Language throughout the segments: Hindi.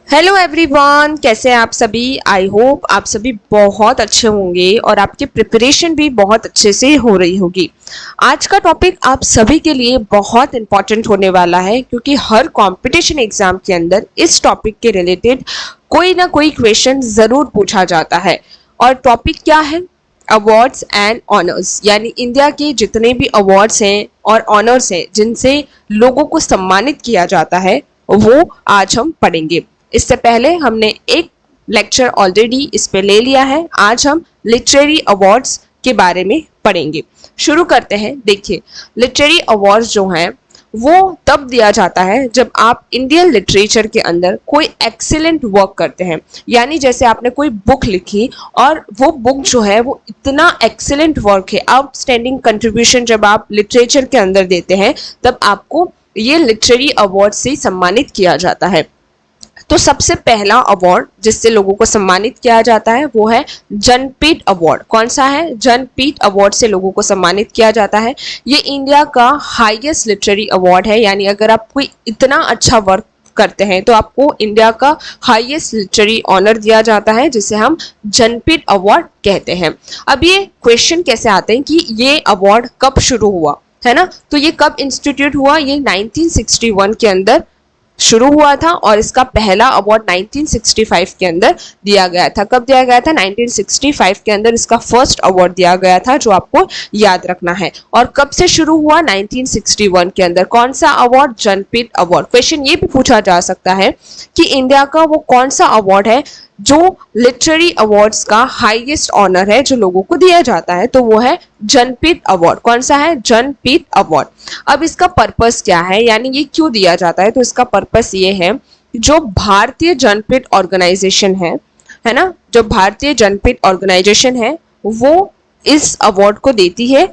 हेलो एवरीवन, कैसे हैं आप सभी। आई होप आप सभी बहुत अच्छे होंगे और आपकी प्रिपरेशन भी बहुत अच्छे से हो रही होगी। आज का टॉपिक आप सभी के लिए बहुत इंपॉर्टेंट होने वाला है क्योंकि हर कंपटीशन एग्जाम के अंदर इस टॉपिक के रिलेटेड कोई ना कोई क्वेश्चन जरूर पूछा जाता है। और टॉपिक क्या है? अवार्ड्स एंड ऑनर्स, यानी इंडिया के जितने भी अवार्ड्स हैं और ऑनर्स हैं जिनसे लोगों को सम्मानित किया जाता है वो आज हम पढ़ेंगे। इससे पहले हमने एक लेक्चर ऑलरेडी इस पे ले लिया है। आज हम लिटरेरी अवार्ड्स के बारे में पढ़ेंगे। शुरू करते हैं। देखिए, लिटरेरी अवार्ड्स जो हैं वो तब दिया जाता है जब आप इंडियन लिटरेचर के अंदर कोई एक्सीलेंट वर्क करते हैं, यानी जैसे आपने कोई बुक लिखी और वो बुक जो है वो इतना एक्सीलेंट वर्क है, आउटस्टैंडिंग कंट्रीब्यूशन जब आप लिटरेचर के अंदर देते हैं तब आपको ये लिटरेरी अवार्ड से सम्मानित किया जाता है। तो सबसे पहला अवार्ड जिससे लोगों को सम्मानित किया जाता है वो है जनपीठ अवार्ड। कौन सा है? जनपीठ अवार्ड से लोगों को सम्मानित किया जाता है। ये इंडिया का हाईएस्ट लिटरेरी अवार्ड है, यानी अगर आप कोई इतना अच्छा वर्क करते हैं तो आपको इंडिया का हाईएस्ट लिटरेरी ऑनर दिया जाता है जिसे हम जनपीठ अवार्ड कहते हैं। अब ये क्वेश्चन कैसे आते हैं कि ये अवार्ड कब शुरू हुआ, है ना? तो ये कब इंस्टीट्यूट हुआ? ये 1961 के अंदर शुरू हुआ था और इसका पहला अवार्ड 1965 के अंदर दिया गया था। कब दिया गया था? 1965 के अंदर इसका फर्स्ट अवार्ड दिया गया था, जो आपको याद रखना है। और कब से शुरू हुआ? 1961 के अंदर। कौन सा अवार्ड? जनपीठ अवार्ड। क्वेश्चन ये भी पूछा जा सकता है कि इंडिया का वो कौन सा अवार्ड है जो लिटरेरी अवार्ड्स का हाईएस्ट ऑनर है जो लोगों को दिया जाता है, तो वो है जनपीठ अवार्ड। कौन सा है? जनपीठ अवार्ड। अब इसका पर्पस क्या है, यानी ये क्यों दिया जाता है? तो इसका पर्पस ये है, जो भारतीय जनपीठ ऑर्गेनाइजेशन है ना, जो भारतीय जनपीठ ऑर्गेनाइजेशन है वो इस अवार्ड को देती है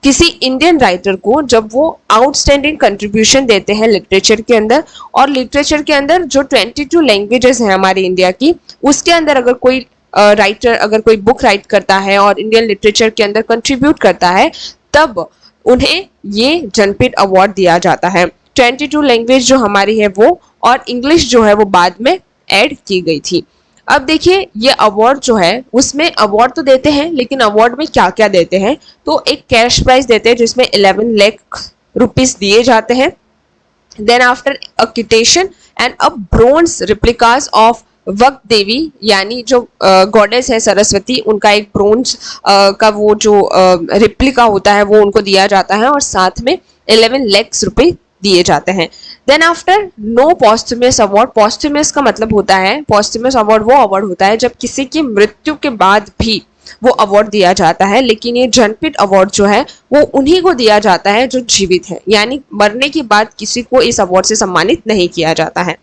किसी इंडियन राइटर को जब वो आउटस्टैंडिंग कंट्रीब्यूशन देते हैं लिटरेचर के अंदर। और लिटरेचर के अंदर जो 22 लैंग्वेजेस हैं हमारी इंडिया की, उसके अंदर अगर कोई राइटर अगर कोई बुक राइट करता है और इंडियन लिटरेचर के अंदर कंट्रीब्यूट करता है तब उन्हें ये जनपीठ अवार्ड दिया जाता है। 22 लैंग्वेज जो हमारी है वो, और इंग्लिश जो है वो बाद में ऐड की गई थी। अब देखिए, ये अवार्ड जो है उसमें अवार्ड तो देते हैं, लेकिन अवार्ड में क्या क्या देते हैं? तो एक कैश प्राइज देते हैं जिसमें 11 लाख रुपीस दिए जाते हैं। Then after a citation and a bronze replicas of Vagdevi, यानी जो गॉडेस है सरस्वती, उनका एक ब्रोंज का वो जो रिप्लिका होता है वो उनको दिया जाता है, और साथ में 11 लाख रुपए दिए जाते हैं। Then after no posthumous award. Posthumous का मतलब होता है, पॉस्थुमस अवार्ड वो अवार्ड होता है जब किसी की मृत्यु के बाद भी वो अवार्ड दिया जाता है, लेकिन ये जनपीठ अवार्ड जो है वो उन्हीं को दिया जाता है जो जीवित है, यानी मरने के बाद किसी को इस अवार्ड से सम्मानित नहीं किया जाता है।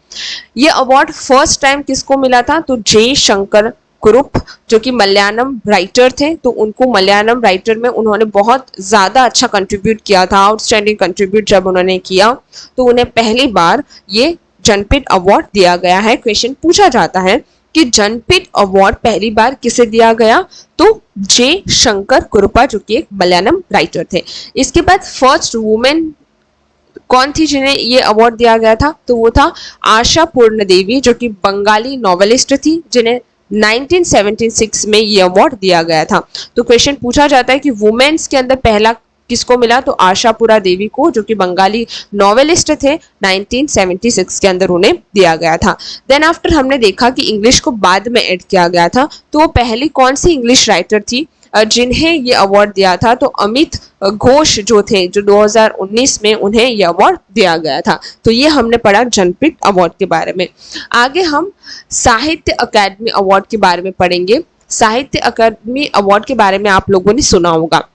ये अवार्ड फर्स्ट टाइम किसको मिला था? तो जे शंकर कुरुप, जो कि मलयालम राइटर थे, तो उनको मलयालम राइटर में उन्होंने बहुत ज़्यादा अच्छा कंट्रीब्यूट किया था, आउटस्टैंडिंग कंट्रीब्यूट जब उन्होंने किया तो उन्हें पहली बार ये जनपीठ अवार्ड दिया गया है। क्वेश्चन पूछा जाता है कि जनपीठ अवार्ड पहली बार किसे दिया गया? तो जे शंकर कुरुपा, जो कि एक मलयालम राइटर थे। इसके बाद फर्स्ट वुमेन कौन थी जिन्हें ये अवार्ड दिया गया था? तो वो था आशा पूर्ण देवी, जो कि बंगाली नॉवेलिस्ट थी, जिन्हें 1976 में ये अवार्ड दिया गया था। तो क्वेश्चन पूछा जाता है कि वुमेन्स के अंदर पहला किसको मिला? तो आशापुरा देवी को, जो कि बंगाली नॉवेलिस्ट थे, 1976 के अंदर उन्हें दिया गया था। देन आफ्टर हमने देखा कि इंग्लिश को बाद में ऐड किया गया था, तो वो पहली कौन सी इंग्लिश राइटर थी जिन्हें ये अवार्ड दिया था? तो अमित घोष जो थे, जो 2019 में उन्हें ये अवार्ड दिया गया था। तो ये हमने पढ़ा जनपीठ अवार्ड के बारे में। आगे हम साहित्य अकादमी अवार्ड के बारे में पढ़ेंगे। साहित्य अकादमी अवार्ड के बारे में आप लोगों ने सुना होगा।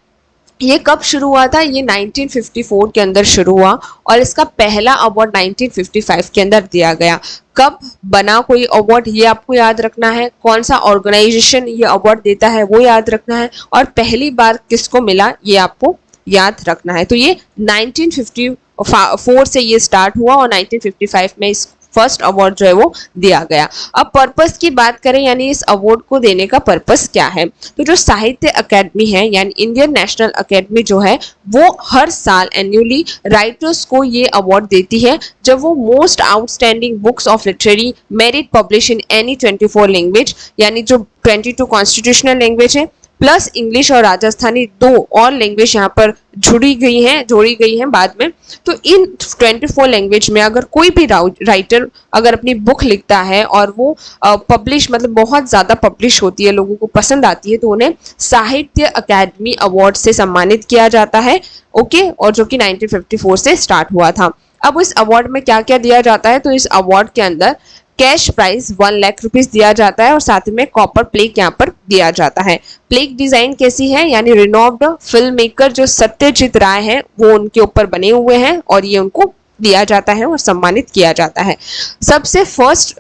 ये कब शुरू हुआ था? ये 1954 के अंदर शुरू हुआ और इसका पहला अवार्ड 1955 के अंदर दिया गया। कब बना कोई अवार्ड ये आपको याद रखना है, कौन सा ऑर्गेनाइजेशन ये अवार्ड देता है वो याद रखना है, और पहली बार किसको मिला ये आपको याद रखना है। तो ये 1954 से ये स्टार्ट हुआ और 1955 में फर्स्ट अवार्ड जो है वो दिया गया। अब पर्पस की बात करें यानी इस अवार्ड को देने का पर्पस क्या है, तो जो साहित्य अकेडमी है यानी इंडियन नेशनल अकेडमी जो है वो हर साल एन्युअली राइटर्स को ये अवार्ड देती है जब वो most outstanding books of literary merit publish in any 24 language, यानी जो 22 कॉन्स्टिट्यूशनल लैंग्वेज है प्लस इंग्लिश और राजस्थानी 2 और लैंग्वेज यहाँ पर जोड़ी गई हैं बाद में। तो इन 24 लैंग्वेज में अगर कोई भी राइटर अगर अपनी बुक लिखता है और वो पब्लिश मतलब बहुत ज़्यादा पब्लिश होती है, लोगों को पसंद आती है, तो उन्हें साहित्य अकादमी अवार्ड से सम्मानित किया जाता है। ओके, और जो कि 1954 से स्टार्ट हुआ था। अब इस अवार्ड में क्या क्या दिया जाता है, तो इस अवार्ड के अंदर कैश प्राइज 1 लाख रुपीस दिया जाता है और साथ में कॉपर प्लेक यहाँ पर दिया जाता है। प्लेक डिजाइन कैसी है, यानी रिनोव्ड फिल्म मेकर जो सत्यजीत राय है वो उनके ऊपर बने हुए हैं और ये उनको दिया जाता है और सम्मानित किया जाता है। सबसे फर्स्ट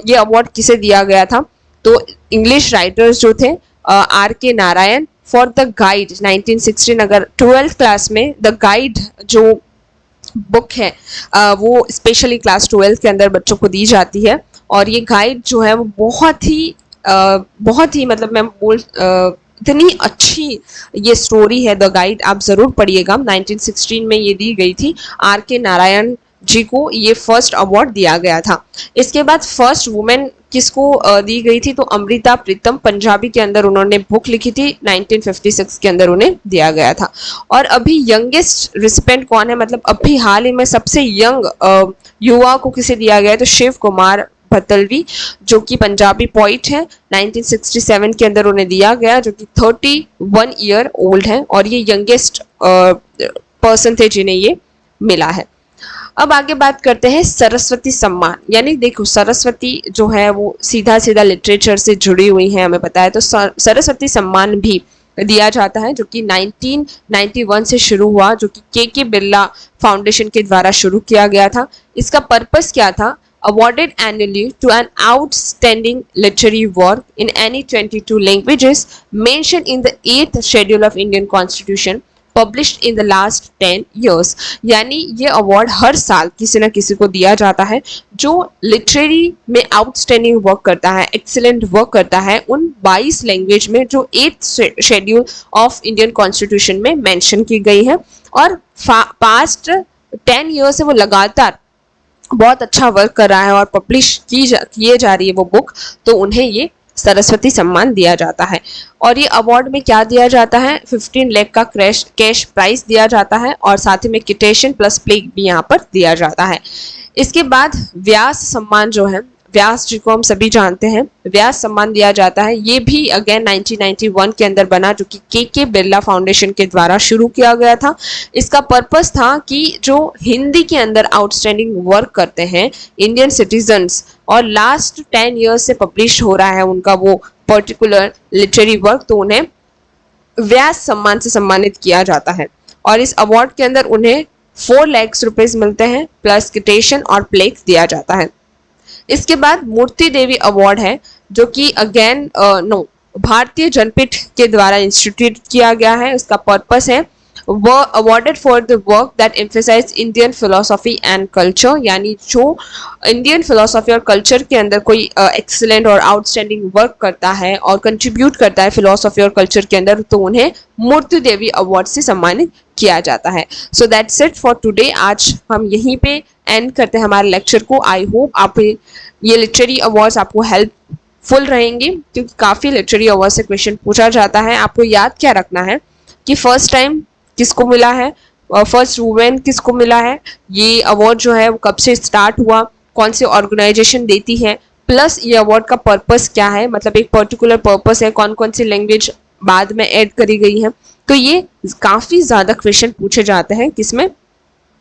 ये अवार्ड किसे दिया गया था, तो इंग्लिश राइटर्स जो थे R.K. Narayan for the guide 1916। अगर 12th क्लास में द गाइड जो बुक है वो स्पेशली क्लास 12 के अंदर बच्चों को दी जाती है और ये गाइड जो है वो बहुत ही मतलब मैं इतनी अच्छी ये स्टोरी है द गाइड, आप जरूर पढ़िएगा। 1916 में ये दी गई थी। R.K. नारायण जी को ये फर्स्ट अवार्ड दिया गया था। इसके बाद फर्स्ट वुमेन किसको दी गई थी, तो अमृता प्रीतम, पंजाबी के अंदर उन्होंने बुक लिखी थी, 1956 के अंदर उन्हें दिया गया था। और अभी यंगेस्ट रिसिपेंट कौन है, मतलब अभी हाल ही में सबसे यंग युवा को किसे दिया गया है, तो शिव कुमार भतलवी जो कि पंजाबी पोइट है, 1967 के अंदर उन्हें दिया गया, जो कि 31 ईयर ओल्ड है और ये यंगेस्ट पर्सन थे जिन्हें ये मिला है। अब आगे बात करते हैं सरस्वती सम्मान, यानी देखो सरस्वती जो है वो सीधा सीधा लिटरेचर से जुड़ी हुई है, हमें पता है। तो सरस्वती सम्मान भी दिया जाता है जो कि 1991 से शुरू हुआ, जो कि के बिरला फाउंडेशन के द्वारा शुरू किया गया था। इसका पर्पस क्या था, awarded annually to an outstanding literary work in any 22 languages mentioned in the 8th schedule of Indian Constitution published in the last 10 years। यानी ये अवार्ड हर साल किसी न किसी को दिया जाता है जो लिटरेरी में आउटस्टैंडिंग वर्क करता है, एक्सीलेंट वर्क करता है उन 22 लैंग्वेज में जो 8th schedule of Indian constitution में मेंशन की गई है और पास्ट 10 ईयर्स से वो लगातार बहुत अच्छा वर्क कर रहा है और पब्लिश किए जा रही है वो बुक, तो उन्हें ये सरस्वती सम्मान दिया जाता है। और ये अवार्ड में क्या दिया जाता है, 15 लाख का कैश प्राइज दिया जाता है और साथ ही में किटेशन प्लस प्लेक भी यहाँ पर दिया जाता है। इसके बाद व्यास सम्मान जो है, व्यास जी को हम सभी जानते हैं, व्यास सम्मान दिया जाता है। ये भी अगेन 1991 के अंदर बना, जो कि के बिरला फाउंडेशन के द्वारा शुरू किया गया था। इसका पर्पस था कि जो हिंदी के अंदर आउटस्टैंडिंग वर्क करते हैं इंडियन सिटीजन्स और लास्ट 10 ईयर्स से पब्लिश हो रहा है उनका वो पर्टिकुलर लिटरेरी वर्क, तो उन्हें व्यास सम्मान से सम्मानित किया जाता है। और इस अवार्ड के अंदर उन्हें 4 लाख रुपए मिलते हैं प्लस किटेशन और प्लेक्स दिया जाता है। इसके बाद मूर्ति देवी अवार्ड है जो कि अगेन भारतीय जनपीठ के द्वारा इंस्टीट्यूट किया गया है। उसका पर्पस है वो awarded for the work that emphasize Indian philosophy and culture, यानी जो इंडियन फिलोसॉफी और कल्चर के अंदर कोई एक्सीलेंट और आउटस्टैंडिंग वर्क करता है और कंट्रीब्यूट करता है फिलोसॉफी और कल्चर के अंदर, तो उन्हें मूर्ति देवी अवार्ड से सम्मानित किया जाता है। So that's it for today. आज हम यहीं पे एंड करते हैं हमारे लेक्चर को। आई होप आप ये लिटरेरी अवार्ड्स आपको हेल्पफुल रहेंगे क्योंकि काफ़ी लिटरेरी अवार्ड से क्वेश्चन पूछा जाता है। आपको याद क्या रखना है कि फर्स्ट टाइम किसको मिला है, फर्स्ट वुमेन किसको मिला है, ये अवार्ड जो है वो कब से स्टार्ट हुआ, कौन सी ऑर्गेनाइजेशन देती है, प्लस ये अवार्ड का पर्पस क्या है, मतलब एक पर्टिकुलर पर्पस है, कौन कौन सी लैंग्वेज बाद में ऐड करी गई है। तो ये काफ़ी ज़्यादा क्वेश्चन पूछे जाते हैं किसमें,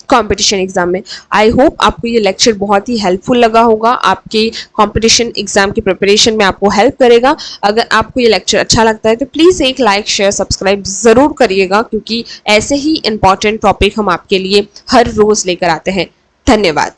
कंपटीशन एग्जाम में। आई होप आपको ये लेक्चर बहुत ही हेल्पफुल लगा होगा, आपके कंपटीशन एग्जाम की प्रिपरेशन में आपको हेल्प करेगा। अगर आपको ये लेक्चर अच्छा लगता है तो प्लीज़ एक लाइक शेयर सब्सक्राइब ज़रूर करिएगा क्योंकि ऐसे ही इंपॉर्टेंट टॉपिक हम आपके लिए हर रोज़ लेकर आते हैं। धन्यवाद।